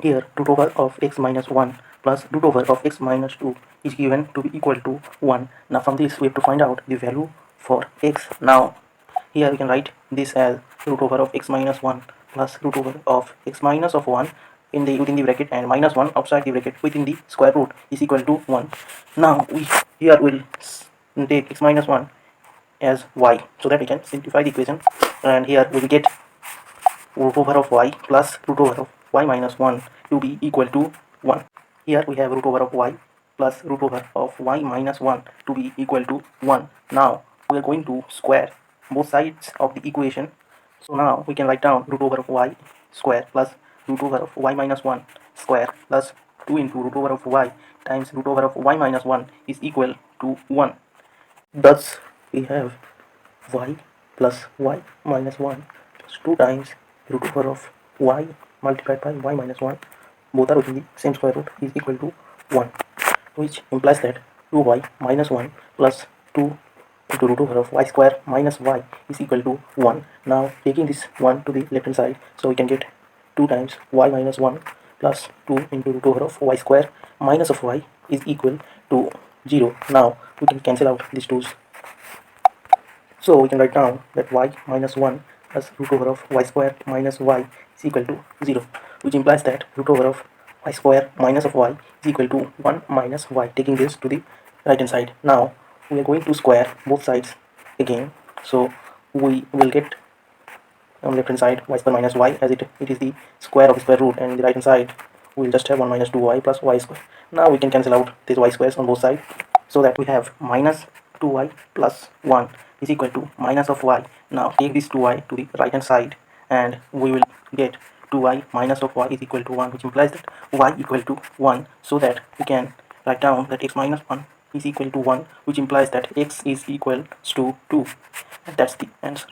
Here root over of x minus 1 plus root over of x minus 2 is given to be equal to 1. Now from this we have to find out the value for x. Now here we can write this as root over of x minus 1 plus root over of x minus of 1 in the within the bracket and minus 1 outside the bracket within the square root is equal to 1. Now we here will take x minus 1 as y so that we can simplify the equation, and here we will get root over of y plus root over of y minus 1 to be equal to 1. Here we have root over of y plus root over of y minus 1 to be equal to 1. Now we are going to square both sides of the equation. So now we can write down root over of y square plus root over of y minus 1 square plus 2 into root over of y times root over of y minus 1 is equal to 1. Thus we have y plus y minus 1 plus 2 times root over of y multiplied by y minus 1, both are within the same square root, is equal to 1, which implies that 2y minus 1 plus 2 into root over of y square minus y is equal to 1. Now taking this 1 to the left hand side, so we can get 2 times y minus 1 plus 2 into root over of y square minus of y is equal to 0. Now we can cancel out these 2's. So we can write down that y minus 1 plus root over of y square minus y is equal to 0, which implies that root over of y square minus of y is equal to 1 minus y, taking this to the right hand side. Now we are going to square both sides again, so we will get on left hand side y square minus y, as it is the square of the square root, and in the right hand side we will just have 1 minus 2y plus y square. Now we can cancel out these y squares on both sides, so that we have minus 2y plus 1 is equal to minus of y. Now take this 2y to the right hand side and we will get 2y minus of y is equal to 1, which implies that y equal to 1, so that we can write down that x minus 1 is equal to 1, which implies that x is equal to 2, and that's the answer.